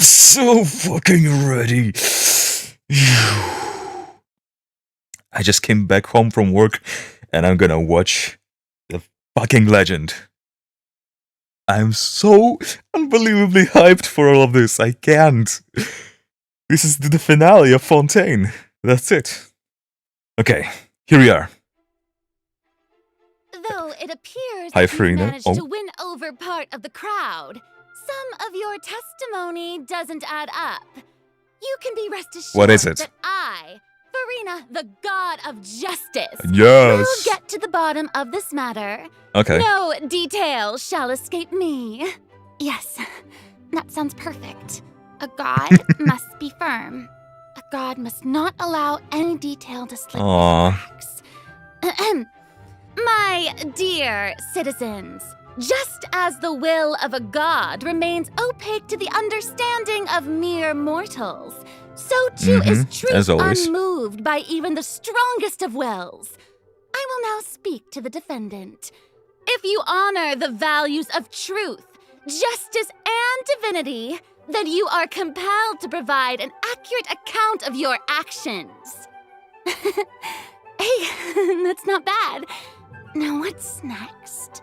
so fucking ready. I just came back home from work and I'm gonna watch the fucking legend. I'm so unbelievably hyped for all of this. I can't. This is the finale of Fontaine. That's it. Okay, here we are. Though it appears Hi, that you Farina. managed to win over part of the crowd, some of your testimony doesn't add up. You can be rest assured What is it? that I, Farina, the god of justice, Yes. will get to the bottom of this matter. Okay. No detail shall escape me. Yes, that sounds perfect. A god must be firm. A god must not allow any detail to slip through the cracks. My dear citizens, just as the will of a god remains opaque to the understanding of mere mortals, so too is truth unmoved by even the strongest of wills. I will now speak to the defendant. If you honor the values of truth, justice, and divinity, then you are compelled to provide an accurate account of your actions. Hey, that's not bad. Now what's next?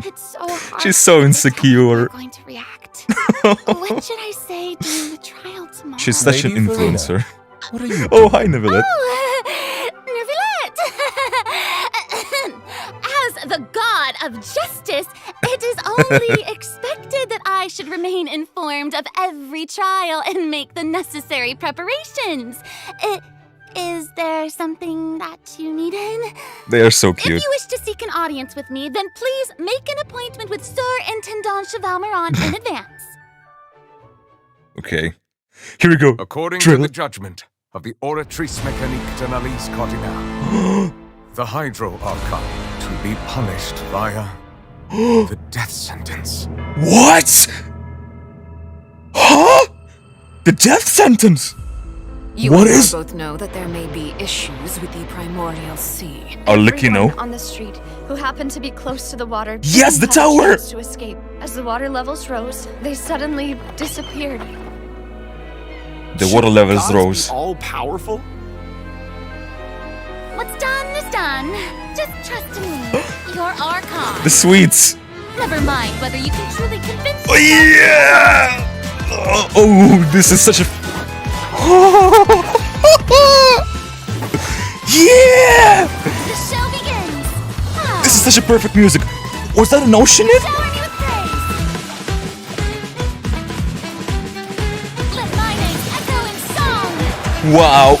It's so hard. She's so insecure. I'm going to react. What should I say during the trial tomorrow? She's such an influencer. What are you doing? Oh, hi, Neuvillette. Oh, Neuvillette! As the god of justice, it is only expected that I should remain informed of every trial and make the necessary preparations. Is there something that you needed? They are so cute. If you wish to seek an audience with me, then please make an appointment with Sir Intendant Chevalmeron in advance. Okay. Here we go. According to the judgment of the Oratrice Mécanique d'Analyse Cardinale, the Hydro Archon to be punished via the death sentence. What? Huh? The death sentence? You both know that there may be issues with the primordial sea. Everyone on the street who happened to be close to the water. Yes, the tower! To escape. As the water levels rose, they suddenly disappeared. The water levels rose. All powerful? What's done is done. Just trust in me. Your Archon. The sweets. Never mind whether you can truly convince Oh, yeah! Oh, this is such a... Yeah! The show begins. This is such a perfect music. Was that an ocean? Shower me with praise. Let my name echo in song. Wow,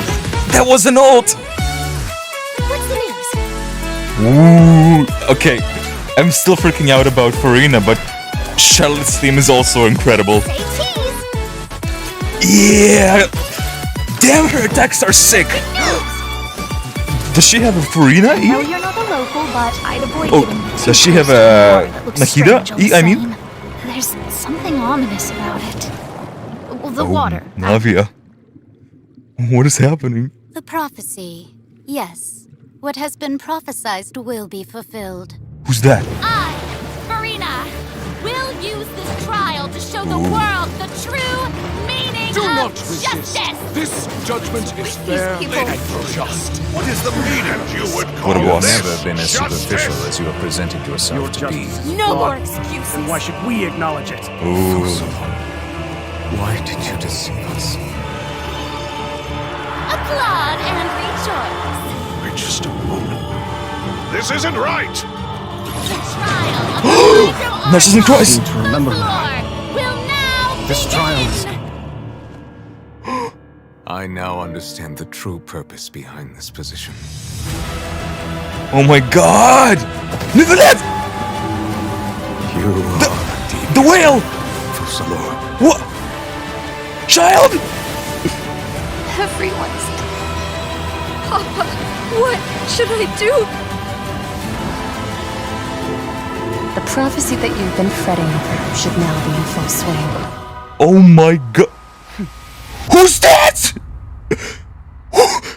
that was an ult. What's the news? Ooh, okay. I'm still freaking out about Farina, but Charlotte's theme is also incredible. Say cheese. Yeah! Damn, her attacks are sick! Does she have a Farina? No, you're not a local, but I'd avoid getting too does she have close a to the water. It looks Nahida? strange, I mean? There's something ominous about it. Well, the water. Navia. What is happening? The prophecy. Yes. What has been prophesized will be fulfilled. Who's that? I, Farina, will use this trial to show the world the true meaning of justice. This judgment is fair and just. What is the meaning you would call What a boss. this? Never been as superficial as you have presented yourself to be. No more excuses. Then why should we acknowledge it? Ooh. Why did you deceive us? Applaud and rejoice. Wait just a moment. This isn't right. The trial of the Hydro Nurses in Christ! To remember Archon that. will now This trial is... begin. I now understand the true purpose behind this position. Oh my god! Neuvillette! You The whale! Fusalo. What? Child! Everyone's... Papa, what should I do? The prophecy that you've been fretting over should now be in full swing. Oh my god! Who's that? Who's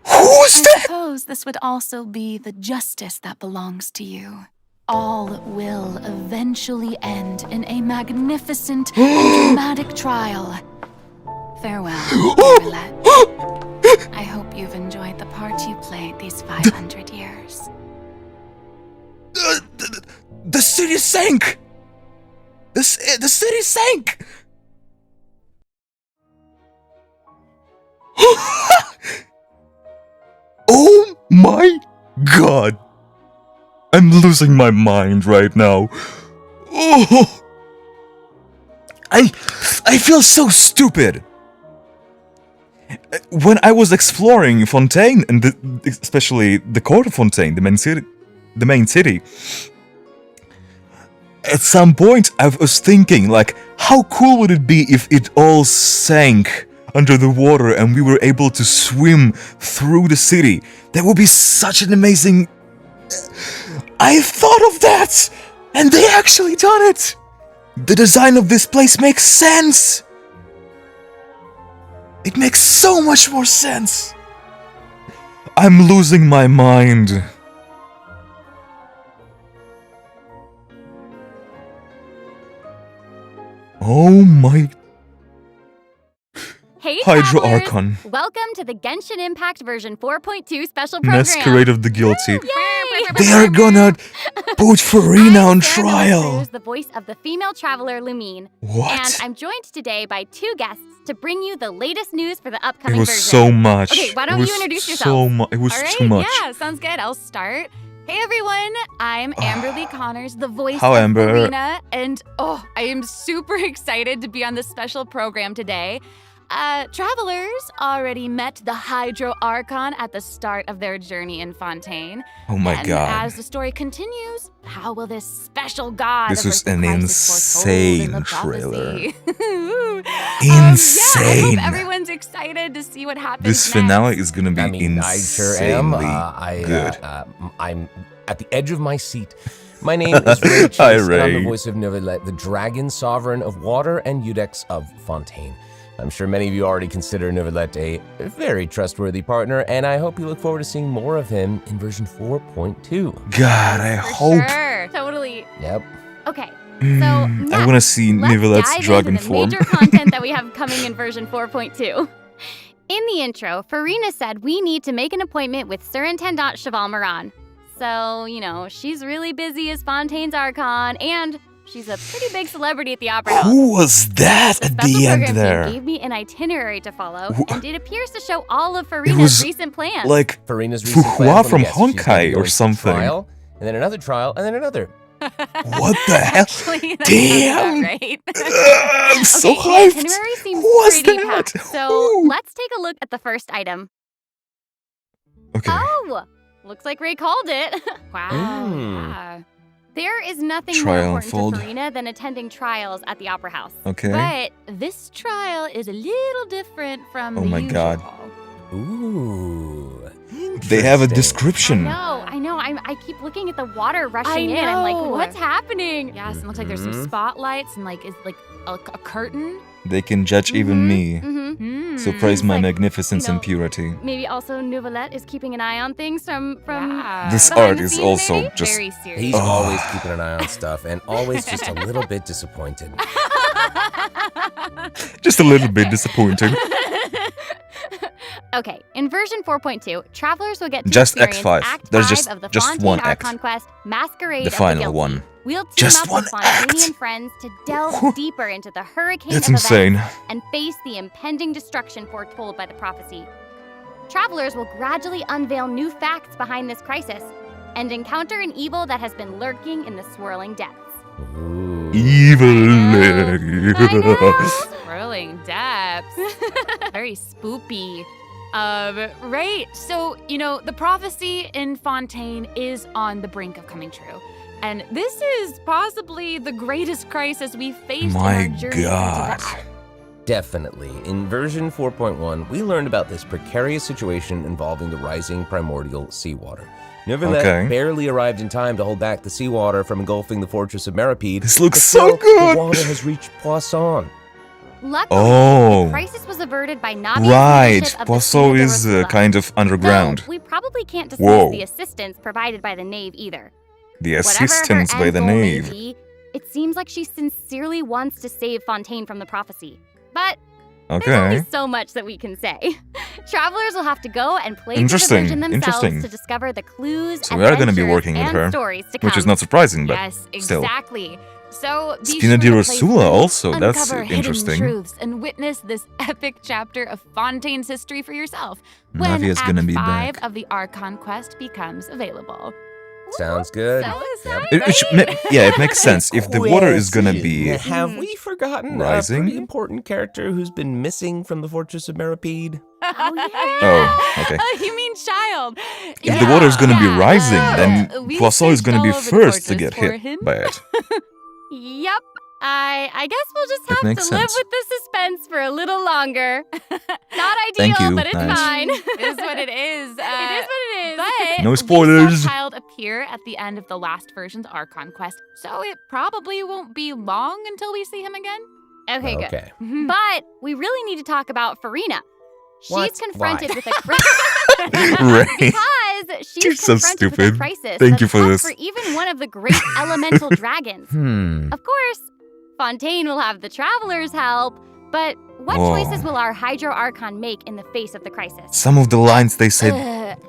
I that? suppose this would also be the justice that belongs to you. all will eventually end in a magnificent and dramatic trial. Farewell, Novelet. I hope you've enjoyed the part you played these 500 years. The city sank! The city sank! Oh my god! I'm losing my mind right now. Oh! I feel so stupid. When I was exploring Fontaine, and especially the court of Fontaine, the main city, at some point I was thinking, like, how cool would it be if it all sank under the water and we were able to swim through the city? That would be such an amazing... I thought of that! And they actually done it! The design of this place makes sense! It makes so much more sense! I'm losing my mind. Oh my... Hey, Hydro travelers! Archon. Welcome to the Genshin Impact version 4.2 special program. Masquerade of the Guilty. Yay! They are gonna put Farina on I'm Sarah trial. Cruz, the voice of the female traveler Lumine. What? And I'm joined today by two guests to bring you the latest news for the upcoming It was version. so much. Okay, why don't It you was introduce so yourself? It was All right, too much. Yeah, sounds good. I'll start. Hey everyone, I'm Amberly Connors, the voice How, of Amber? Farina, and I am super excited to be on this special program today. Travelers already met the Hydro Archon at the start of their journey in Fontaine. Oh my and god. As the story continues, how will this special god This was avert the an crisis foretold in the insane trailer. prophecy? Insane. I hope everyone's excited to see what happens This next. finale is gonna be I mean, I sure am. insanely good. I'm at the edge of my seat. My name is Ray Chase, Hi, and I'm Ray. the voice of Novelet, the dragon sovereign of water and Eudex of Fontaine. I'm sure many of you already consider Novelet a very trustworthy partner, and I hope you look forward to seeing more of him in version 4.2. God, I For hope. Sure, totally. Yep. Okay, so I want to see let's Nivelet's dive dragon into the form. major content that we have coming in version 4.2. In the intro, Farina said we need to make an appointment with Surintendant Cheval Moran. So, she's really busy as Fontaine's Archon, and she's a pretty big celebrity at the Opera House. Who was that at Special the end program there? team gave me an itinerary to follow, Wh- and it appears to show all of was Farina's recent plans. Like Farina's recent Fuhua plans, let from me guess, she's gonna be Honkai or going to something. Trial, and then another trial, and then another. What the hell? Actually, that Damn! sounds about right. I'm so Okay, hyped. the itinerary seems Who was pretty that? packed, so Who? let's take a look at the first item. Okay. Oh, looks like Ray called it. Wow. Yeah. There is nothing more Trial important unfold. to Farina than attending trials at the Opera House. Okay. But this trial is a little different from Oh the my usual. God. Ooh. They have a interesting. description. I know. I keep looking at the water rushing in. I'm like, what's happening? Yes, it looks like there's some spotlights and it's like a curtain. They can judge even me. Mm-hmm. So praise my Like, magnificence you know, and purity. Maybe also Novelet is keeping an eye on things from This behind art the is scenes, also maybe? just- very serious. He's always keeping an eye on stuff, and always just a little bit disappointed. Just a little bit disappointing. Okay, in version 4.2, travelers will get to Just experience Act 5. Act There's 5 just- of the just Fontaine one act. Archon quest, Masquerade The of final the Guilty. one. We'll team Just up one with act. Fontanian friends to delve deeper into the hurricane That's of insane. events and face the impending destruction foretold by the prophecy. Travelers will gradually unveil new facts behind this crisis and encounter an evil that has been lurking in the swirling depths. Ooh. Evil. I know. Swirling depths. Very spoopy. Right. So, the prophecy in Fontaine is on the brink of coming true. And this is possibly the greatest crisis we've faced My in our journey God. into the Definitely. In version 4.1, we learned about this precarious situation involving the rising primordial seawater. Novelet Okay. barely arrived in time to hold back the seawater from engulfing the fortress of Meripede. This looks but so still, good. The water has reached Poisson. Luckily, Oh. the crisis was averted by Navi's Right. leadership of the Poisson Fleet of is Rosula. kind of underground. Though we probably can't dismiss Whoa. the assistance provided by the Knave either. The Whatever assistance her by end the goal may knave. be, it seems like she sincerely wants to save Fontaine from the prophecy. But there's only Okay. so much that we can say. Travelers will have to go and play through the Interesting, version themselves interesting. to discover the clues, So we are gonna be adventures, working with and her, stories to come. Which is not surprising, but Yes, still. exactly. So be Spina di sure to play Rosula through, also, that's Uncover interesting. hidden truths and witness this epic chapter of Fontaine's history for yourself when Navia's Act gonna be 5 back. of the Archon quest becomes available. Sounds good. So Yep. It makes sense. If the water is gonna be Question. Have we forgotten rising? a pretty important character who's been missing from the Fortress of Meripede? Oh, yeah. Oh, okay. You mean child? If the water is gonna be rising, then we Poisson is gonna searched be all over the first to fortress get for hit him. by it. Yep. I guess we'll just That have makes to live sense. with the suspense for a little longer. Not ideal, Thank you, but it's nice. fine. It is what it is. It is what it is. But No we spoilers. saw Child appear at the end of the last version's Archon quest, so it probably won't be long until we see him again. Okay, good. Okay. But we really need to talk about Farina. She's What? confronted Why? with a Ray. because she's You're so confronted with a stupid. crisis Thank that's you for tough this. for even one of the great elemental dragons. Of course, Fontaine will have the Traveler's help, but what Whoa. choices will our Hydro Archon make in the face of the crisis? Some of the lines they said,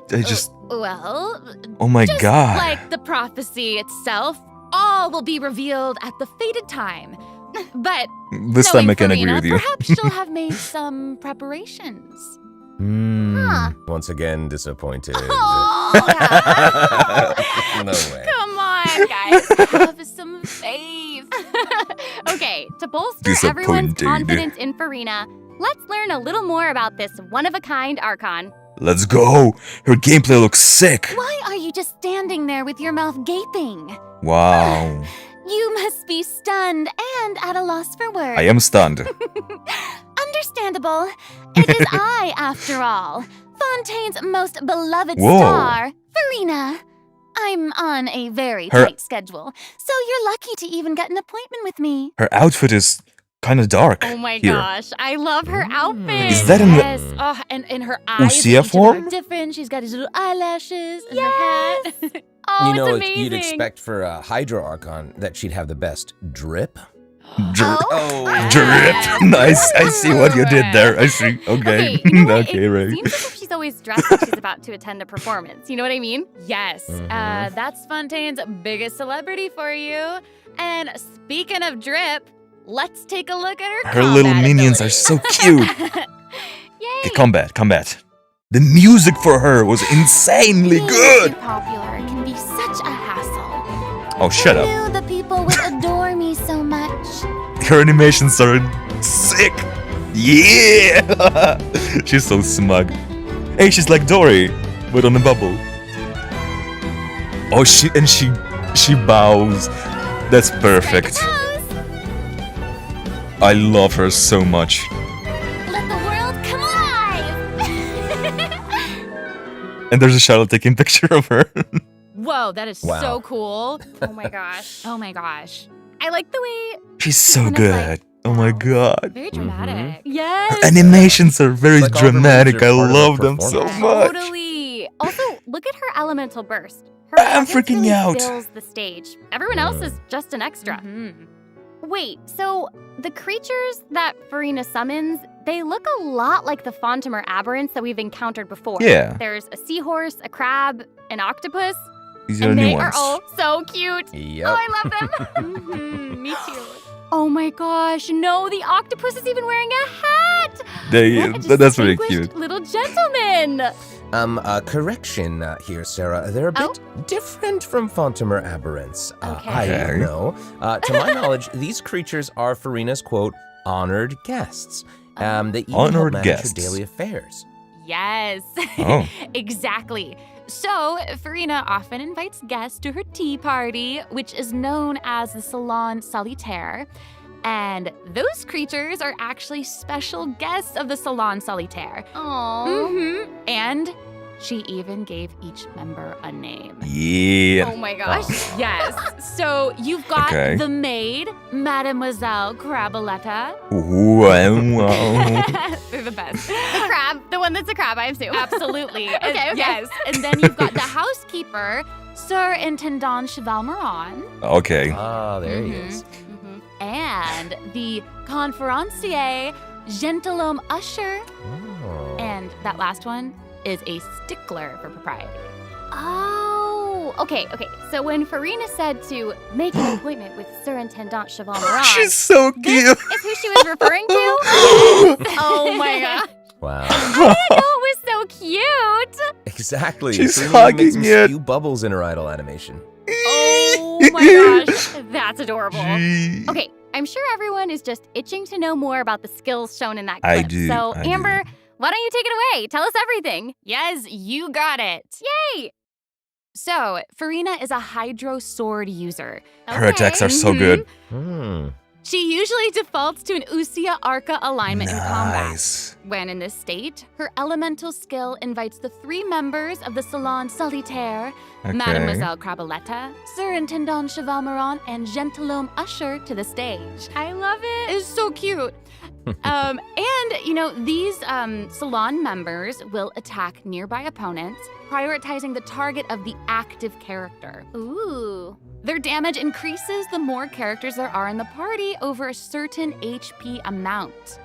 they Well, oh my just god. like the prophecy itself, all will be revealed at the fated time. But This time knowing I can agree Farina, with you. Perhaps she'll have made some preparations. Once again, disappointed. Oh, No way. come on, guys. Have some faith. Okay, to bolster everyone's Disappointed. confidence in Farina, let's learn a little more about this one-of-a-kind Archon. Let's go. Her gameplay looks sick. Why are you just standing there with your mouth gaping? Wow. You must be stunned and at a loss for words. I am stunned. Understandable. It is I, after all, Fontaine's most beloved Whoa. star, Farina. I'm on a very Her- tight schedule, so you're lucky to even get an appointment with me. Her outfit is kind of dark Oh my here. gosh, I love her outfit. Is that in the- Yes. Oh, and her eyes Usia each of them form? are different. She's got these little eyelashes and Yes. her hat. Oh, You know, it's amazing. you'd expect for a Hydro Archon that she'd have the best drip. Drip. Oh, Drip. Nice. I see what you did there. I see. Okay. Okay, you know what? Okay, It Ray. seems as if she's always dressed like she's about to attend a performance. You know what I mean? Yes, that's Fontaine's biggest celebrity for you. And speaking of drip, let's take a look at her Her little combat minions are ability. so cute. Yay! Okay, combat. The music for her was insanely Being good. too popular can be such a hassle. Oh, shut I up. knew the people would adore me so much. Her animations are sick. Yeah. She's so smug. Hey, she's like Dory, but on a bubble. Oh, she bows. That's perfect. I love her so much. Let the world come alive! And there's a shadow taking picture of her. Whoa, that is Wow. so cool. Oh my gosh. Oh my gosh. I like the way She's so kind of like- good. Oh my god. Very dramatic. yes. Her animations are very Like all the moves dramatic. are I part of a love them so performance. much. Totally. Also, look at her elemental burst. Her I'm presence freaking really out. fills the stage. Everyone else is just an extra. Mhm. Wait, so the creatures that Farina summons, they look a lot like the Fontimer aberrants that we've encountered before. Yeah. There's a seahorse, a crab, an octopus, These are and new they ones. are all so cute. Yep. Oh, I love them. Me too. Oh my gosh, no, the octopus is even wearing a hat. What a That's really distinguished cute. little gentleman. Correction here, Sarah. They're a bit different from Fontimer aberrants. Okay. I Okay. know. To my knowledge, these creatures are Farina's, quote, honored guests. They even help Honored manage guests. her daily affairs. Yes. Oh. Exactly. So, Farina often invites guests to her tea party, which is known as the Salon Solitaire. And those creatures are actually special guests of the Salon Solitaire. Aww. And She even gave each member a name. Yeah. Oh my gosh. Yes. So you've got Okay. the maid, Mademoiselle Craboletta. Wow. They're the best. The crab. The one that's a crab, I assume. Absolutely. Okay. Yes. And then you've got the housekeeper, Sir Intendant Chevalmeron. Okay. Ah, there he is. And the conferencier, Gentilhomme Usher. Oh. And that last one is a stickler for propriety. Oh, okay. So when Farina said to make an appointment with Sir Intendant Chevalmeron, She's so cute. this is who she was referring to? Oh my god. Wow. I didn't know it was so cute. Exactly. She's Farina hugging makes some it. spew bubbles in her idol animation. Oh my gosh. That's adorable. Gee. Okay, I'm sure everyone is just itching to know more about the skills shown in that clip. I do. So, I do. Amber, why don't you take it away? Tell us everything. Yes, you got it. Yay! So, Farina is a hydro sword user. Her attacks are so good. Hmm. She usually defaults to an Usia Arca alignment in combat. Nice. When in this state, her elemental skill invites the 3 members of the Salon Solitaire, Okay. Mademoiselle Craboletta, Sir Intendant Chevalmeron, and Gentilhomme Usher to the stage. I love it. It's so cute. And, these salon members will attack nearby opponents, prioritizing the target of the active character. Ooh. Their damage increases the more characters there are in the party over a certain HP amount.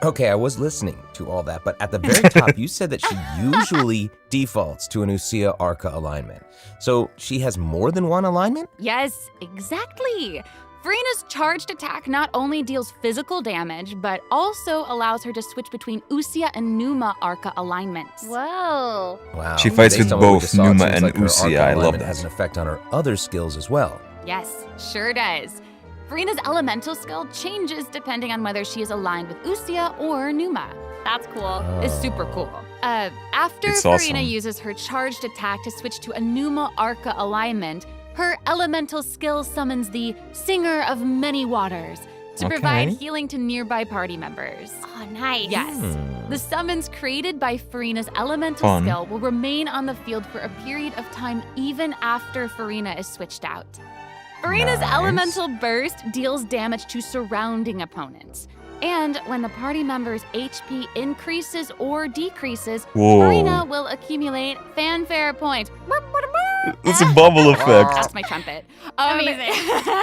Okay, I was listening to all that, but at the very top, you said that she usually defaults to an Usia Arca alignment. So she has more than one alignment? Yes, exactly. Farina's charged attack not only deals physical damage, but also allows her to switch between Usia and Numa Arca alignments. Whoa. Wow. She fights Based with on what we both just saw, it Numa seems and like her Usia. Arca I love alignment that. has an effect on her other skills as well. Yes, sure does. Farina's elemental skill changes depending on whether she is aligned with Usia or Numa. That's cool. It's super cool. After It's Farina awesome. uses her charged attack to switch to a Numa Arca alignment, her elemental skill summons the Singer of Many Waters to provide Okay. healing to nearby party members. Oh, nice. Yes. The summons created by Farina's elemental Fun. skill will remain on the field for a period of time even after Farina is switched out. Farina's Nice. elemental burst deals damage to surrounding opponents. And when the party member's HP increases or decreases, Whoa. Farina will accumulate fanfare points. It's a bubble effect. That's my trumpet. Amazing.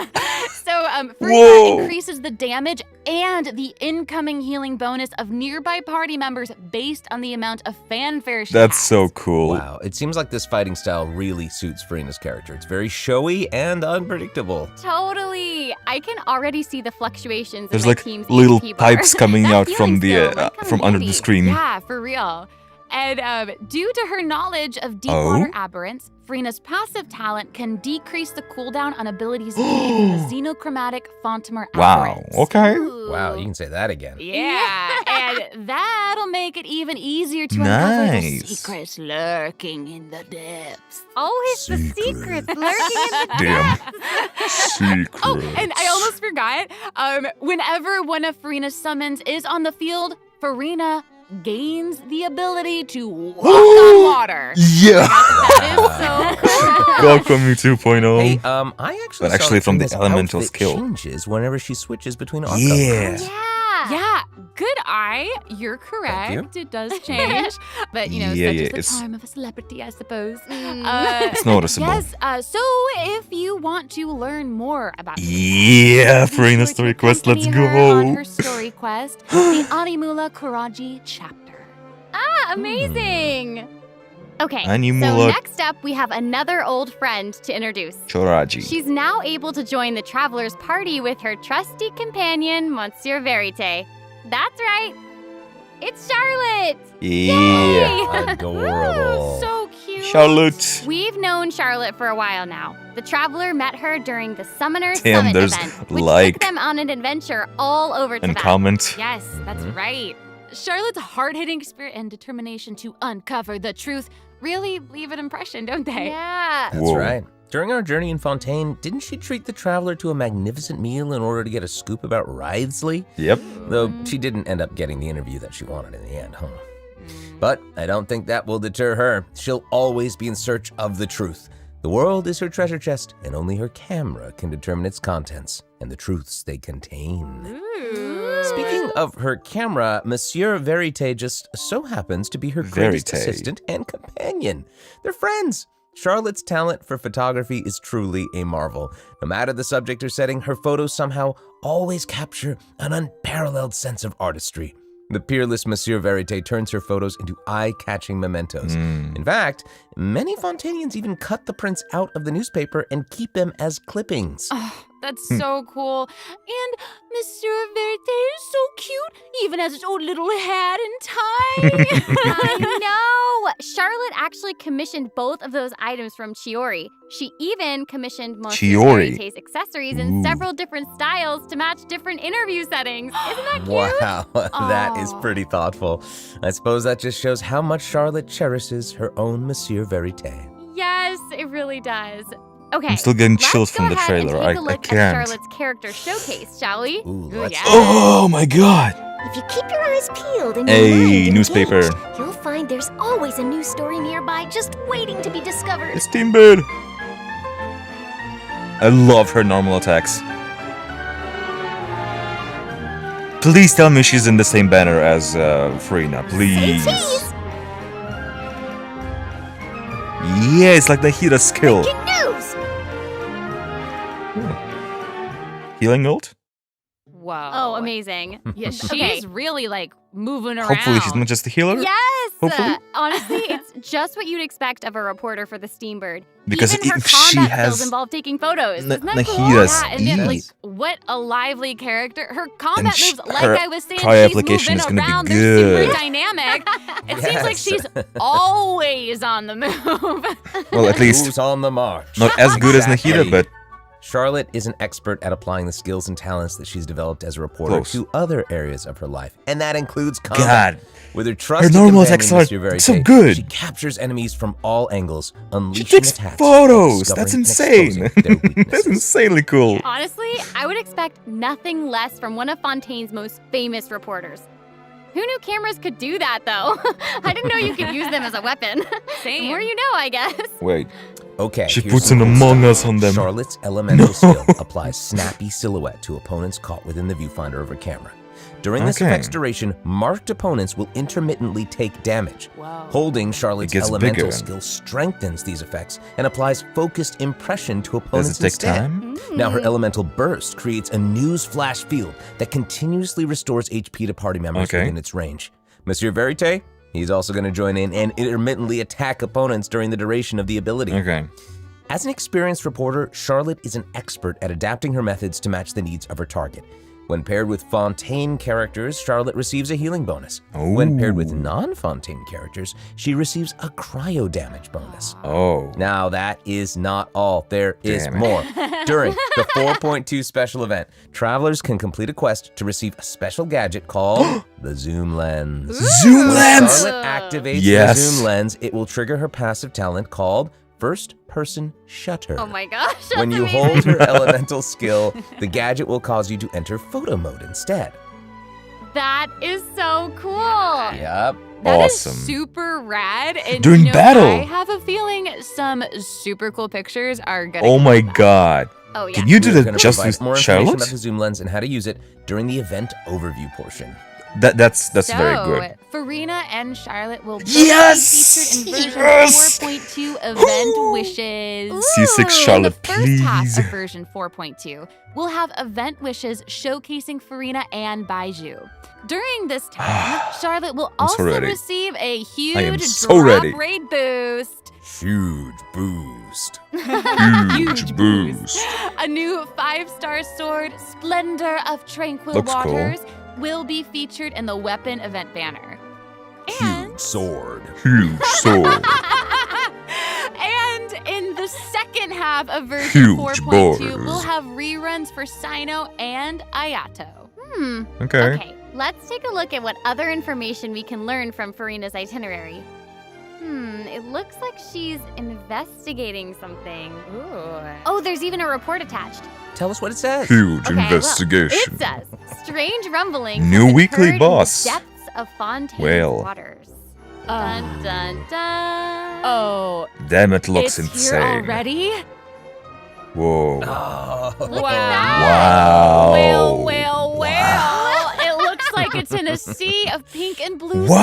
Farina Whoa. increases the damage and the incoming healing bonus of nearby party members based on the amount of fanfare she That's has. so cool. Wow, it seems like this fighting style really suits Farina's character. It's very showy and unpredictable. Totally. I can already see the fluctuations There's in my like team's little HP bar. pipes coming That out healing from skill the might come from in under the handy. screen. Yeah, for real. And due to her knowledge of deep water Oh? aberrants, Farina's passive talent can decrease the cooldown on abilities gained from the xenochromatic Fontamer Wow. aberrants. Okay. Ooh. Wow, you can say that again. Yeah, and that'll make it even easier to uncover the Nice. secrets lurking in the depths. Always the secrets lurking in the Damn. depths. Secret. Oh, and I almost forgot. Whenever one of Farina's summons is on the field, Farina gains the ability to walk on water. Yeah. That is so cool. Welcome to 2.0. Hey, I actually But saw actually that from the Farina's elemental outfit skill. changes whenever she switches between Arca. Yeah. Yeah. Yeah, good eye. You're correct. It does change. But, Yeah, such yeah, is the it's- charm of a celebrity, I suppose. It's noticeable. Yes, so if you want to learn more about Yeah, be Farina's sure to story quest. Let's accompany her on go. her story quest, the Animula Kuraji chapter. Ah, amazing. Okay, so Animula- next up we have another old friend to introduce. Choraji. She's now able to join the traveler's party with her trusty companion, Monsieur Verite. That's right. It's Charlotte. Yeah. Adorable. So cute. Charlotte. We've known Charlotte for a while now. The traveler met her during the Summoner Damn, Summit there's event, which like- took them on an adventure all over And Tibet. comment. Yes, that's right. Charlotte's hard-hitting spirit and determination to uncover the truth really leave an impression, don't they? Yeah. That's Whoa. right. During our journey in Fontaine, didn't she treat the traveler to a magnificent meal in order to get a scoop about Wriothesley? Yep. Though she didn't end up getting the interview that she wanted in the end, huh? But I don't think that will deter her. She'll always be in search of the truth. The world is her treasure chest, and only her camera can determine its contents and the truths they contain. Speaking of her camera, Monsieur Verite just so happens to be her greatest assistant and companion. They're friends. Charlotte's talent for photography is truly a marvel. No matter the subject or setting, her photos somehow always capture an unparalleled sense of artistry. The peerless Monsieur Verite turns her photos into eye-catching mementos. In fact, many Fontainians even cut the prints out of the newspaper and keep them as clippings. Oh, that's so cool. And Monsieur Verite is so cute, even has its own little hat and tie. I know! Charlotte actually commissioned both of those items from Chiori. She even commissioned Monsieur Verite's accessories in several different styles to match different interview settings. Isn't that cute? Wow, that is pretty thoughtful. I suppose that just shows how much Charlotte cherishes her own Monsieur Verite. Yes, it really does. Okay, I'm still getting chills from the trailer. I can't. At Charlotte's character showcase, shall we? Oh my god! If you keep your eyes peeled and your mind engaged, newspaper. You'll find there's always a new story nearby just waiting to be discovered. It's Steambird! I love her normal attacks. Please tell me she's in the same banner as Farina, please. Yeah, it's like the Hira skill. Breaking news! Healing ult? Whoa. Oh, amazing. Yeah, she's really like moving around. Hopefully she's not just a healer. Yes! Hopefully. Honestly, it's just what you'd expect of a reporter for the Steambird. Because even her if she combat has skills involve taking photos. Isn't that cool? Nahira's And then, like, what a lively character. Her combat moves, like her I was saying, cry she's application moving is gonna be around. good. They're super dynamic. It seems like she's always on the move. Well, at least Who's on the march? not as good as Nahira, but Charlotte is an expert at applying the skills and talents that she's developed as a reporter to other areas of her life, and that includes combat. God, with her trusted normal companion, attacks are Monsieur Verite, so good. She captures enemies from all angles, unleashing she takes attacks, photos. discovering That's and insane. exposing their weaknesses. That's insanely cool. Honestly, I would expect nothing less from one of Fontaine's most famous reporters. Who knew cameras could do that, though? I didn't know you could use them as a weapon. Same. The more you know, I guess. Wait. Okay, She here's puts some an cool Among stuff. Us on them. Charlotte's elemental skill applies snappy silhouette to opponents caught within the viewfinder of her camera. During this effect's duration, marked opponents will intermittently take damage. Wow. Holding Charlotte's elemental skill strengthens these effects and applies focused impression to opponents Does it take instead. time? Now her elemental burst creates a news flash field that continuously restores HP to party members within its range. Monsieur Verite, he's also going to join in and intermittently attack opponents during the duration of the ability. Okay. As an experienced reporter, Charlotte is an expert at adapting her methods to match the needs of her target. When paired with Fontaine characters, Charlotte receives a healing bonus. Ooh. When paired with non-Fontaine characters, she receives a cryo damage bonus. Oh. Now that is not all. There is more. During the 4.2 special event, travelers can complete a quest to receive a special gadget called the Zoom Lens. Zoom When Lens! Charlotte activates the Zoom Lens, it will trigger her passive talent called First Person Shutter. Oh my gosh, that's When you amazing. hold her elemental skill, the gadget will cause you to enter photo mode instead. That is so cool. Yep. That is Awesome. super rad. And During battle. I have a feeling some super cool pictures are gonna Oh come my out. god. Oh yeah. Can you do We're that gonna just provide with more information Charlotte? about the Zoom Lens and how to use it during the event overview portion. That's So, very good. Farina and Charlotte will both Yes! be featured in version Yes! 4.2 Event Wishes. C6 Charlotte, In the first half please. of version 4.2, we'll have Event Wishes showcasing Farina and Baiju. During this time, Charlotte will I'm so also ready. receive a I am huge so drop ready. rate boost. Huge boost. Huge boost. A new 5-star sword, Splendor of Tranquil Looks cool. Waters, will be featured in the weapon event banner. And Huge sword. Huge sword. And in the second half of version Huge 4.2, borders. we'll have reruns for Sino and Ayato. Okay. Okay, let's take a look at what other information we can learn from Farina's itinerary. It looks like she's investigating something. Oh, there's even a report attached. Tell us what it says. Huge Okay, well, investigation. it says, strange rumblings New have been weekly heard boss. in depths of Fontaine's Well. waters. Dun dun dun. Oh. Damn, it looks it's insane. Here already? Whoa. Oh. Look Wow. at that. Wow. Well. It looks like it's in a sea of pink and blue Wow.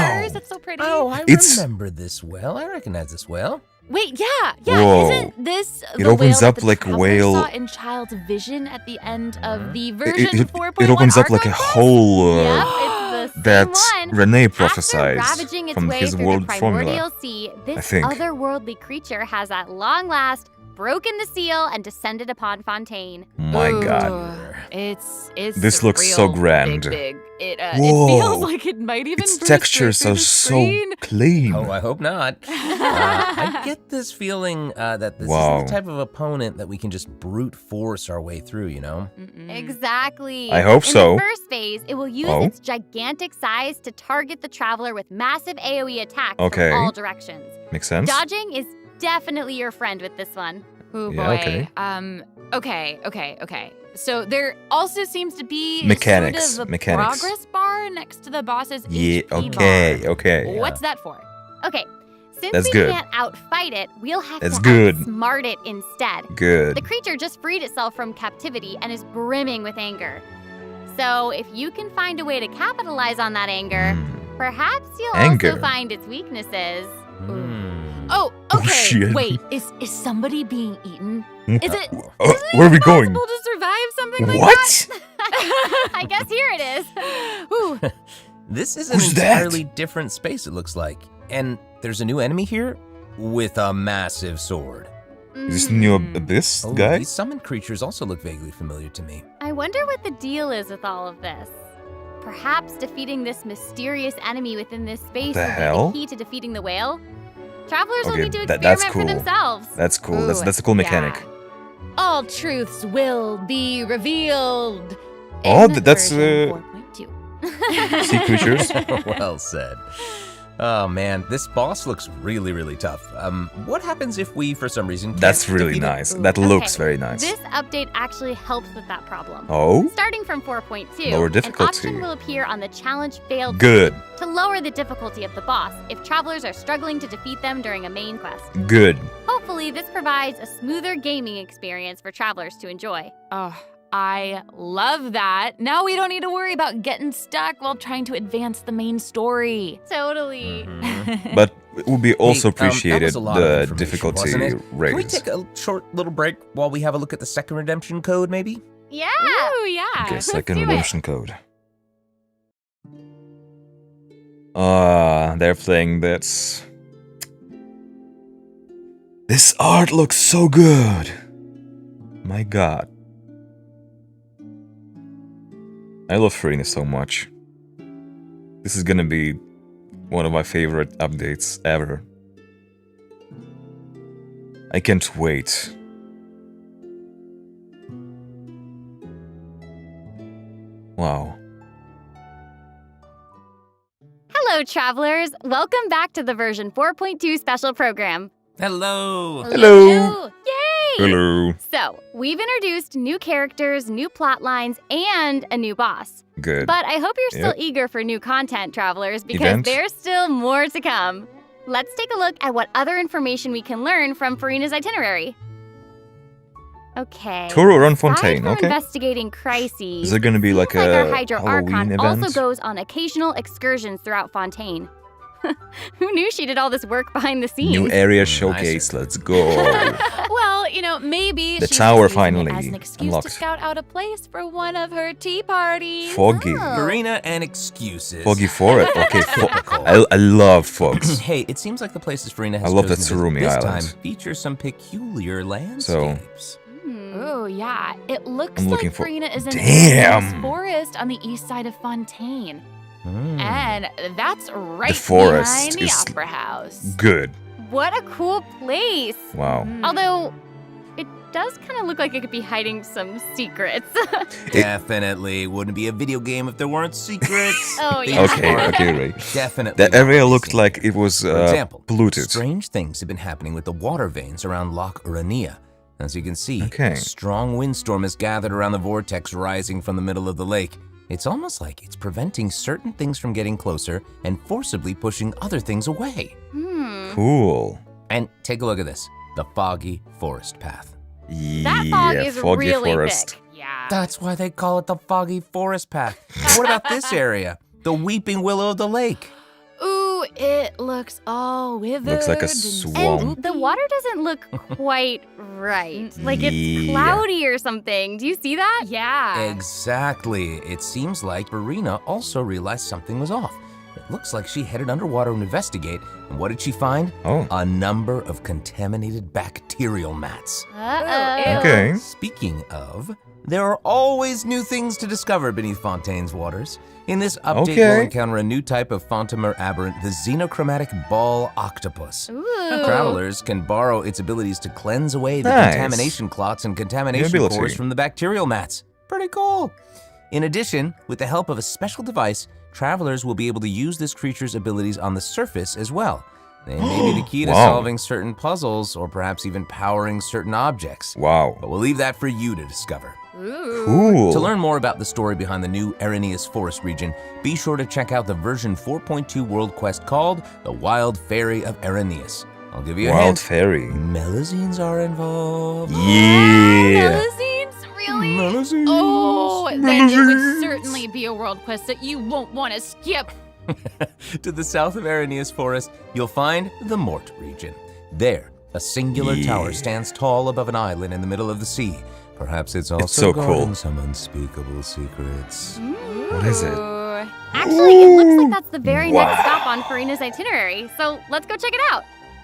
stars. That's so pretty. Oh, I It's- remember this well. I recognize this well. Wait, yeah. Whoa. Isn't this It the opens whale up that the like traveler whale- saw in Child's vision at the end of the version It 4.1 opens up like a archive? whole Yep, it's the that same one. Renee After prophesied ravaging its from way his through world the primordial formula. sea, I this think. otherworldly creature has at long last broken the seal and descended upon Fontaine. My Ooh, God. It's This looks so real grand. Big. It Whoa. feels like it might even Its burst textures right through are the so screen. clean. Oh, I hope not. I get this feeling that this Wow. isn't the type of opponent that we can just brute force our way through, you know? Exactly. I hope In so. the first phase, it will use Oh. its gigantic size to target the traveler with massive AoE attacks Okay. from all directions. Makes sense? Dodging is definitely your friend with this one. Oh boy. Yeah, okay. Okay. So there also seems to be Mechanics, sort of a mechanics. progress bar next to the boss's Yeah, HP okay, bar. okay. What's that for? Okay, since That's we good. can't outfight it, we'll have That's to good. outsmart it instead. Good. The creature just freed itself from captivity and is brimming with anger. So if you can find a way to capitalize on that anger, perhaps you'll Anger. also find its weaknesses. Oh, Oh, okay. shit. Wait, is somebody being eaten? Is it Where are we going? possible to survive something like What? that? I guess here it is. Ooh. This is an Who's that? entirely different space, it looks like. And there's a new enemy here with a massive sword. Is this new abyss Oh, guy? these summoned creatures also look vaguely familiar to me. I wonder what the deal is with all of this. Perhaps defeating this mysterious enemy within this space The will hell? be the key to defeating the whale. Travelers will Okay, need to that's experiment cool. for themselves. That's cool. Ooh, That's a cool mechanic. yeah. All truths will be revealed. Oh, in that's, version 4.2. Sea creatures? Well said. Oh man, this boss looks really, really tough. What happens if we, for some reason, can't That's really defeat it? nice. That looks very nice. This update actually helps with that problem. Oh? Starting from 4.2, Lower an difficulty. option will appear on the challenge failed Good. screen to lower the difficulty of the boss if travelers are struggling to defeat them during a main quest. Good. Hopefully, this provides a smoother gaming experience for travelers to enjoy. Oh, I love that. Now we don't need to worry about getting stuck while trying to advance the main story. Totally. But it would be also Hey, that was appreciated a lot of the information, difficulty wasn't it? Can we raise. take a short little break while we have a look at the second redemption code, maybe? Yeah. Ooh, yeah. Okay, let's second do it. redemption code. They're playing this. This art looks so good. My God. I love Farina so much. This is gonna be one of my favorite updates ever. I can't wait. Wow. Hello, travelers. Welcome back to the version 4.2 special program. Hello! Hello. Yay! Hello. So, we've introduced new characters, new plot lines, and a new boss. Good. But I hope you're still Yep. eager for new content, travelers, because Event? there's still more to come. Let's take a look at what other information we can learn from Farina's itinerary. Okay. Tour around Aside Fontaine, from okay. investigating crises, Is there gonna be seems like our a Hydro Halloween Archon event? also goes on occasional excursions throughout Fontaine. Who knew she did all this work behind the scenes? New area showcase, let's go. Well, maybe The she's tower just using it as finally an excuse unlocked. to scout out a place for one of her tea parties. Foggy. Marina and excuses. Foggy Forest. Okay, I love fogs. Hey, it seems like the places Farina has I love the chosen to Tsurumi visit this Islands. time feature some peculiar landscapes. Oh, yeah. It looks I'm like looking for- Farina is in Damn! this forest on the east side of Fontaine. Hmm. And that's right forest behind the is- Opera House. Good. What a cool place. Wow. Although, it does kind of look like it could be hiding some secrets. Definitely wouldn't be a video game if there weren't secrets. Oh, These yeah. Okay, are okay, right. Definitely. That not area missing. looked like it was For example, polluted. strange things have been happening with the water veins around Loch Urania. As you can see, Okay. a strong windstorm has gathered around the vortex rising from the middle of the lake. It's almost like it's preventing certain things from getting closer and forcibly pushing other things away. Cool. And take a look at this, the foggy forest path. That fog is foggy really forest. thick. Yeah. That's why they call it the foggy forest path. What about this area? The weeping willow of the lake. Ooh, it looks all withered. Looks like a and swamp. empty. The water doesn't look quite right. Like it's Yeah. cloudy or something. Do you see that? Yeah. Exactly. It seems like Farina also realized something was off. It looks like she headed underwater to investigate. And what did she find? Oh. A number of contaminated bacterial mats. Uh-oh. Okay. Speaking of, there are always new things to discover beneath Fontaine's waters. In this update, Okay. we'll encounter a new type of Fontamer aberrant, the xenochromatic ball octopus. Travelers can borrow its abilities to cleanse away the Nice. contamination clots and contamination Ability. pores from the bacterial mats. Pretty cool. In addition, with the help of a special device, travelers will be able to use this creature's abilities on the surface as well. They may be the key to Wow. solving certain puzzles or perhaps even powering certain objects. Wow. But we'll leave that for you to discover. Cool. To learn more about the story behind the new Arrhenius Forest region, be sure to check out the version 4.2 world quest called The Wild Fairy of Arrhenius. I'll give you a Wild hint. fairy. Melazines are involved. Yeah. Melazines? Really? Melazines. Oh, then it would certainly be a world quest that you won't want to skip. To the south of Arrhenius Forest, you'll find the Mort region. There, a singular tower stands tall above an island in the middle of the sea. Perhaps it's also so guarding cool. some unspeakable secrets. What is it? Actually, it looks like that's the very Wow. next stop on Farina's itinerary. So let's go check it out.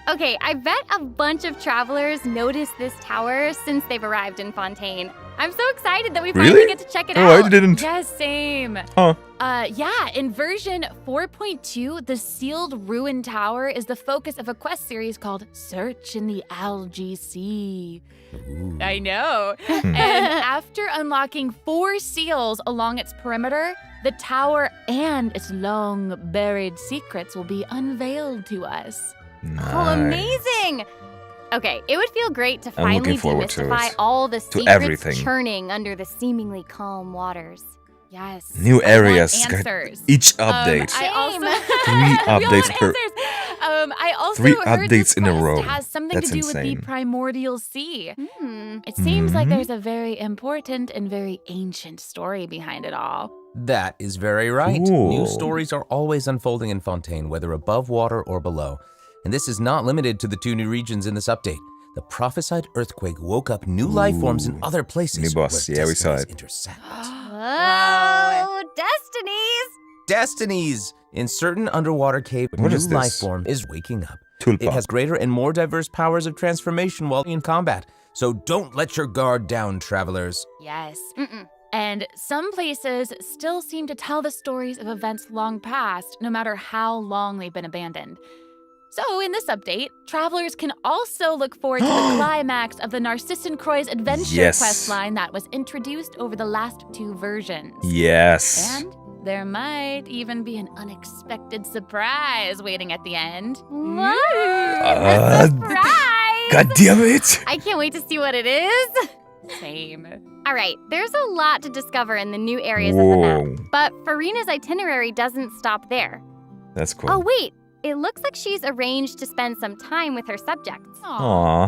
Okay, I bet a bunch of travelers noticed this tower since they've arrived in Fontaine. I'm so excited that we finally Really? get to check it Oh, out. I didn't. Yes, same. Huh. Yeah, in version 4.2, the sealed ruin tower is the focus of a quest series called Search in the Algae Sea. I know. And after unlocking 4 seals along its perimeter, the tower and its long buried secrets will be unveiled to us. Nice. Oh, amazing! Okay, it would feel great to I'm looking finally forward to demystify it. all the To secrets everything. churning under the seemingly calm waters. Yes. New I want areas. Got answers. each update. I also 3 We all updates want per. answers. I also 3 heard this updates in a quest row. has something That's to do with the insane. primordial sea. Hmm. It seems like Mhm. there's a very important and very ancient story behind it all. That is very right. Cool. New stories are always unfolding in Fontaine, whether above water or below. And this is not limited to the 2 new regions in this update. The prophesied earthquake woke up new life forms in other places. New boss. where Yeah, we saw destinies it. Intersect. Oh, destinies! Destinies! In certain underwater cave, a What new is life this? form is waking up. Tulpa. It has greater and more diverse powers of transformation while in combat. So don't let your guard down, travelers. Yes. Mm-mm. And some places still seem to tell the stories of events long past, no matter how long they've been abandoned. So, in this update, travelers can also look forward to the climax of the Narcissan Croix's adventure Yes. quest line that was introduced over the last 2 versions. Yes. And there might even be an unexpected surprise waiting at the end. What? Uh, Surprise! God damn it! I can't wait to see what it is. Same. All right, there's a lot to discover in the new areas of the Whoa. map. But Farina's itinerary doesn't stop there. That's cool. Oh, wait. It looks like she's arranged to spend some time with her subjects. Aw.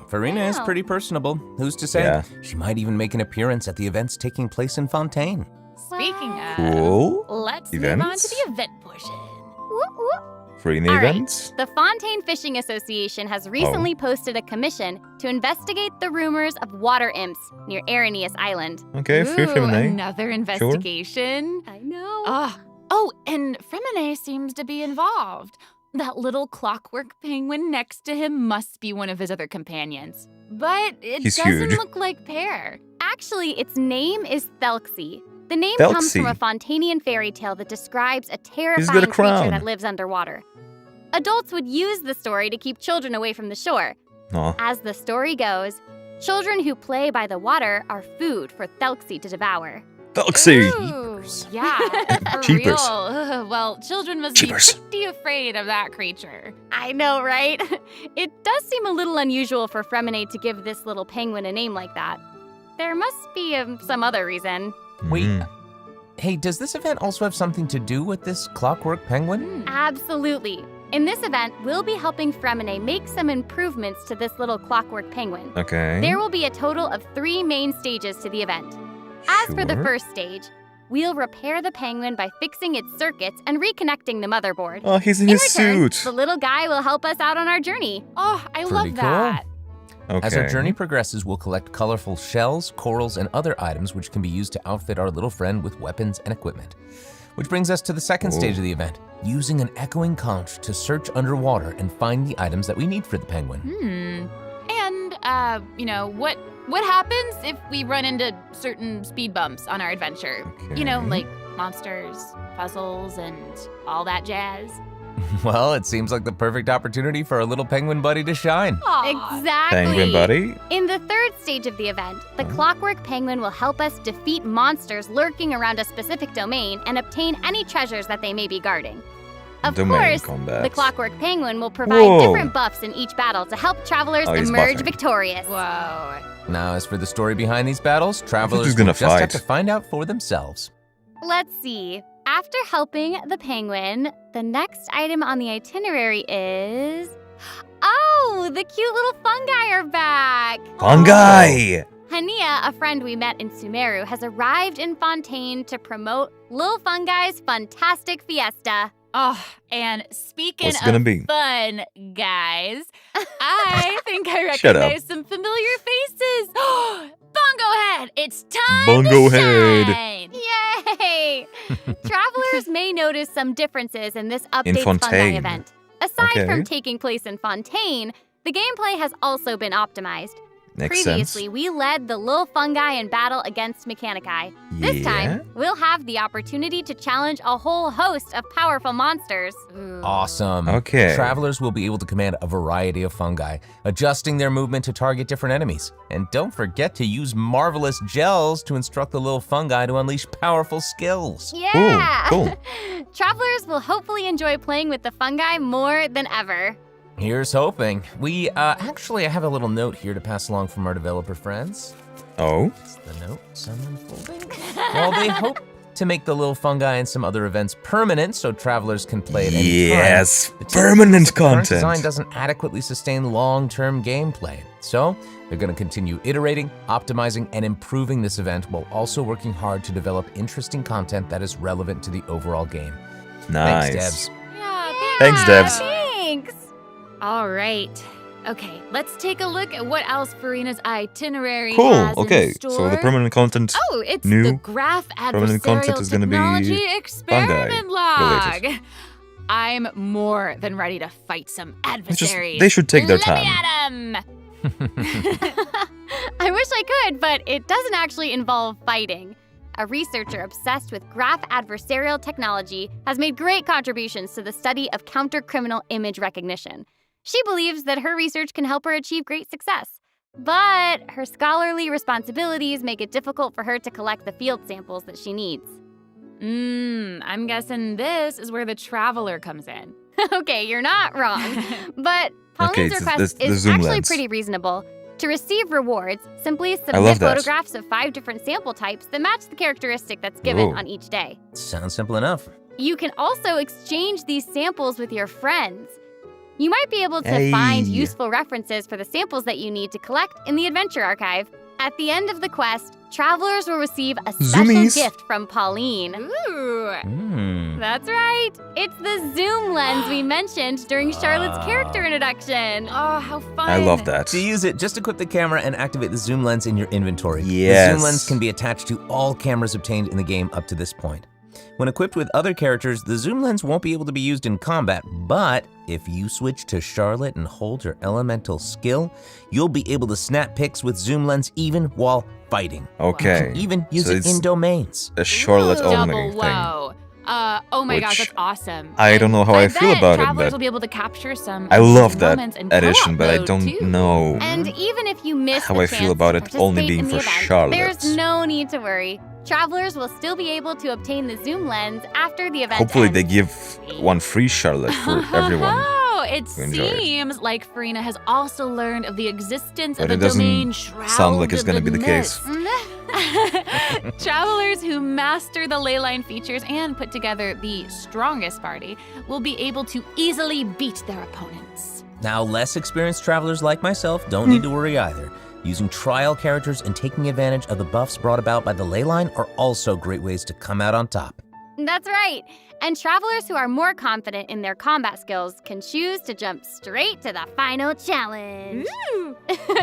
Farina is Wow. pretty personable. Who's to say? Yeah. She might even make an appearance at the events taking place in Fontaine. Speaking of, Cool. let's move on to Events? the event portion. Whoop, whoop. Free All right. events? The Fontaine Fishing Association has recently posted a commission to investigate the rumors of water imps near Arrhenius Island. Okay, free Ooh, Femine. another investigation. I know. Oh, and Fremine seems to be involved. That little clockwork penguin next to him must be one of his other companions. But it He's doesn't huge. look like Pear. Actually, its name is Thelxie. The name comes from Thelxie. a Fontanian fairy tale that describes a got terrifying a creature crown. that lives underwater. Adults would use the story to keep children away from the shore. Aw. As the story goes, children who play by the water are food for Thelxie to devour. Thelxie! Ooh, yeah, for Cheapers. real. Well, children must Cheapers. be pretty afraid of that creature. I know, right? It does seem a little unusual for Fremine to give this little penguin a name like that. There must be some other reason. Wait, Mhm. Hey, does this event also have something to do with this clockwork penguin? Absolutely. In this event, we'll be helping Fremine make some improvements to this little clockwork penguin. Okay. There will be a total of 3 main stages to the event. As for the first stage, we'll repair the penguin by fixing its circuits and reconnecting the motherboard. Oh, he's in his return, suit. The little guy will help us out on our journey. Oh, I Pretty love that. Okay. As our journey progresses, we'll collect colorful shells, corals, and other items which can be used to outfit our little friend with weapons and equipment. Which brings us to the second stage of the event, using an echoing conch to search underwater and find the items that we need for the penguin. And, you know, what happens if we run into certain speed bumps on our adventure? Okay. You know, like monsters, puzzles, and all that jazz. Well, it seems like the perfect opportunity for our little penguin buddy to shine. Exactly. Penguin buddy? In the third stage of the event, the clockwork penguin will help us defeat monsters lurking around a specific domain and obtain any treasures that they may be guarding. Of Domain course, combat. the clockwork penguin will provide Whoa. different buffs in each battle to help travelers he's emerge buffing. victorious. Whoa. Now, as for the story behind these battles, travelers he's will gonna just have fight. to find out for themselves. Let's see. After helping the penguin, the next item on the itinerary is... Oh, the cute little fungi are back! Fungi! Hania, a friend we met in Sumeru, has arrived in Fontaine to promote Lil Fungi's Fantastic Fiesta. Oh, and speaking What's it gonna of be? fun, guys, I think I Shut up. recognize some familiar faces. Bongo Head, it's time Bongo to Head. shine. Yay! Travelers may notice some differences in this In update Fungi Fontaine. event. Aside Okay. from taking place in Fontaine, the gameplay has also been optimized. Makes Previously, sense. we led the Lil Fungi in battle against Mechanici. This Yeah. time, we'll have the opportunity to challenge a whole host of powerful monsters. Awesome. Okay. Travelers will be able to command a variety of fungi, adjusting their movement to target different enemies. And don't forget to use marvelous gels to instruct the little fungi to unleash powerful skills. Yeah! Cool. Travelers will hopefully enjoy playing with the fungi more than ever. Here's hoping. We actually, I have a little note here to pass along from our developer friends. Oh? It's the note, some unfolding. Well, they hope to make the little fungi and some other events permanent so travelers can play at any time. Yes, The permanent the current content. design doesn't adequately sustain long-term gameplay. So, they're going to continue iterating, optimizing, and improving this event while also working hard to develop interesting content that is relevant to the overall game. Nice. Thanks, Devs. Yeah, Thanks, Devs. Thanks! All right. Okay, let's take a look at what else Farina's itinerary Cool. has Okay. in store. So the permanent content. Oh, it's new the Graph permanent content Adversarial is gonna be Technology Experiment fungi Log. related. I'm more than ready to fight some adversaries. they should take their Let time. me at 'em. I wish I could, but it doesn't actually involve fighting. A researcher obsessed with graph adversarial technology has made great contributions to the study of counter-criminal image recognition. She believes that her research can help her achieve great success. But her scholarly responsibilities make it difficult for her to collect the field samples that she needs. I'm guessing this is where the traveler comes in. Okay, you're not wrong. But Okay, Pauline's it's request the is zoom actually lens. pretty reasonable. To receive rewards, simply love submit that. photographs of 5 different sample types that match the characteristic that's given Ooh. on each day. Sounds simple enough. You can also exchange these samples with your friends. You might be able to Hey. find useful references for the samples that you need to collect in the Adventure Archive. At the end of the quest, travelers will receive a special Zoomies. gift from Pauline. Ooh. That's right. It's the zoom lens we mentioned during Charlotte's character introduction. Oh, how fun. I love that. To use it, just equip the camera and activate the zoom lens in your inventory. Yes. The zoom lens can be attached to all cameras obtained in the game up to this point. When equipped with other characters, the zoom lens won't be able to be used in combat, but if you switch to Charlotte and hold her elemental skill, you'll be able to snap pics with zoom lens even while fighting. Okay. You can even use So it it's in domains. a Charlotte only Double thing. whoa. Oh my gosh, Which that's awesome. I don't know how I feel bet about it, travelers but will be able to capture some I love interesting that moments in addition, co-op but I mode, don't too. know. And even if you miss How the I chance feel about to it only participate being in the for event, Charlotte. there's no need to worry. Travelers will still be able to obtain the zoom lens after the event Hopefully ends. they give one free Charlotte for everyone. Oh, it seems like Farina has also learned of the existence But of a it doesn't domain shrouded sound like it's gonna be the in case. mist. Travelers who master the leyline features and put together the strongest party will be able to easily beat their opponents. Now, less experienced travelers like myself don't need to worry either. Using trial characters and taking advantage of the buffs brought about by the leyline are also great ways to come out on top. That's right. And travelers who are more confident in their combat skills can choose to jump straight to the final challenge.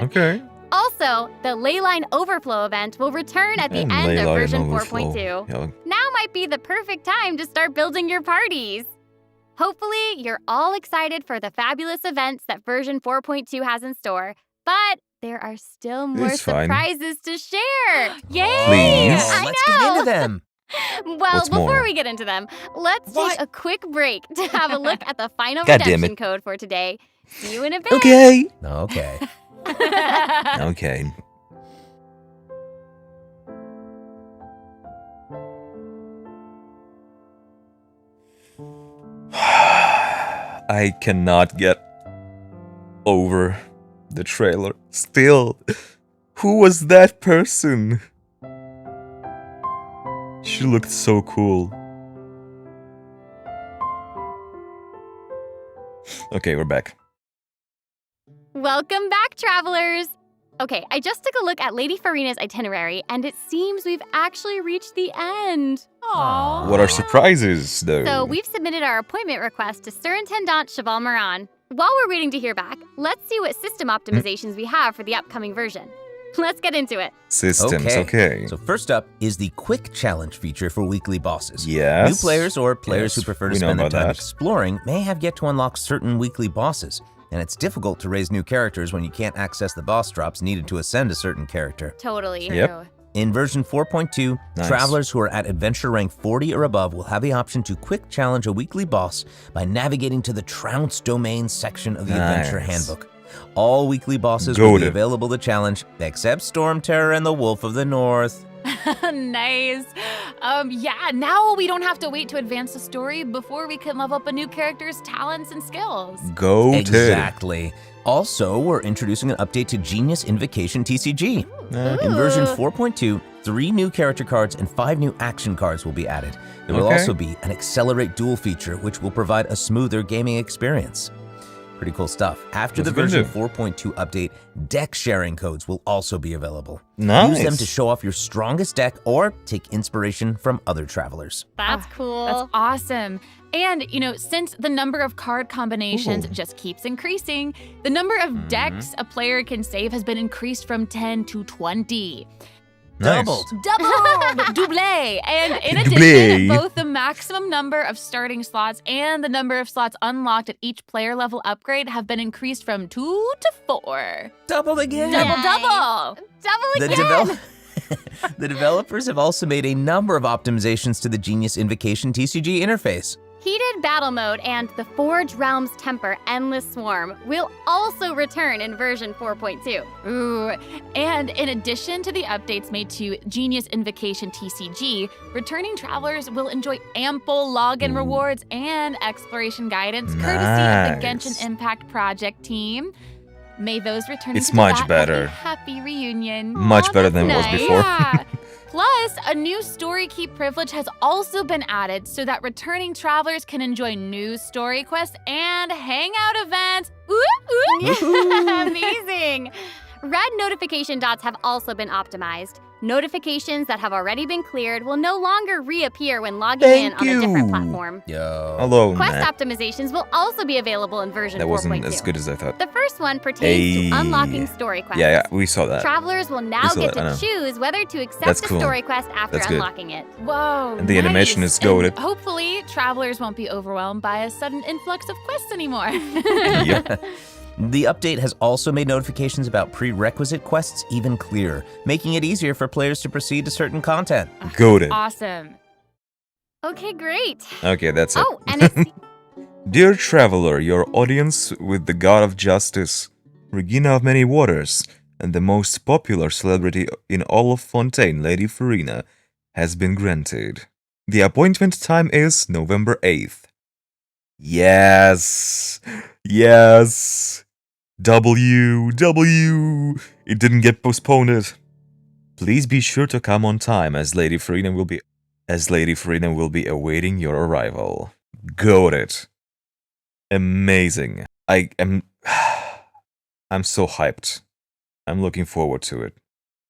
Okay. Also, the Leyline Overflow event will return at the end of version 4.2. Yeah. Now might be the perfect time to start building your parties. Hopefully, you're all excited for the fabulous events that version 4.2 has in store, but there are still more It's fine. surprises to share. Yay! Please. I Let's get into them. Well, What's before more? we get into them, let's take a quick break to have a look at the final God damn redemption it. code for today. See you in a bit. Okay. Okay. Okay. I cannot get over the trailer. Still, who was that person? She looked so cool. Okay, we're back. Welcome back, travelers! Okay, I just took a look at Lady Farina's itinerary, and it seems we've actually reached the end. Aww. What are surprises, though? So we've submitted our appointment request to Surintendant Cheval Moran. While we're waiting to hear back, let's see what system optimizations we have for the upcoming version. Let's get into it. Systems, okay. So first up is the quick challenge feature for weekly bosses. Yes. New players or players who Yes, prefer to we know spend their about time that. exploring may have yet to unlock certain weekly bosses. And it's difficult to raise new characters when you can't access the boss drops needed to ascend a certain character. Totally. Yep. True. In version 4.2, Nice. travelers who are at adventure rank 40 or above will have the option to quick challenge a weekly boss by navigating to the Trounce Domain section of the Adventure Nice. Handbook. All weekly bosses will be Goated. available to challenge, except Storm Terror and the Wolf of the North. Nice. Yeah, now we don't have to wait to advance the story before we can level up a new character's talents and skills. Go Exactly. Also, we're introducing an update to Genius Invocation TCG. In version 4.2, 3 new character cards and 5 new action cards will be added. There will Okay. also be an Accelerate Duel feature, which will provide a smoother gaming experience. Pretty cool stuff. After What's the it gonna version do? 4.2 update, deck sharing codes will also be available. Nice. Use them to show off your strongest deck or take inspiration from other travelers. That's cool. That's awesome. And, since the number of card combinations just keeps increasing, the number of decks a player can save has been increased from 10 to 20. Nice. Doubled. Doubled! Double! And in Double. addition, both the maximum number of starting slots and the number of slots unlocked at each player level upgrade have been increased from 2 to 4. Doubled again. Double! Double The, again! the developers have also made a number of optimizations to the Genius Invocation TCG interface. Heated Battle Mode and the Forge Realms Temper Endless Swarm will also return in version 4.2. Ooh, and in addition to the updates made to Genius Invocation TCG, returning travelers will enjoy ample login rewards and exploration guidance courtesy of the Nice. Genshin Impact Project team. May those returning It's to much that better. have a happy reunion. Much Aw, better that's than it was nice. before. Yeah. Plus, a new story keep privilege has also been added so that returning travelers can enjoy new story quests and hangout events. Ooh, ooh. Amazing! Red notification dots have also been optimized. Notifications that have already been cleared will no longer reappear when logging in Thank on a different you. platform. Yo. Hello, Quest man. optimizations will also be available in version That 4.2. wasn't as good as I thought. The first one pertains Hey. to unlocking story quests. Yeah, we saw that. Travelers will now We saw get that, I to know. choose whether to accept That's the cool. story quest after That's good. unlocking it. Whoa, And the animation nice. is goated. And hopefully, travelers won't be overwhelmed by a sudden influx of quests anymore. Yep. The update has also made notifications about prerequisite quests even clearer, making it easier for players to proceed to certain content. Goated. Awesome. Okay, great. Okay, that's it. Oh, and it's Dear traveler, your audience with the god of justice, Regina of many waters, and the most popular celebrity in all of Fontaine, Lady Farina, has been granted. The appointment time is November 8th. Yes. Yes. W. It didn't get postponed. Please be sure to come on time as Lady Freedom will be awaiting your arrival. Got it. Amazing. I'm so hyped. I'm looking forward to it.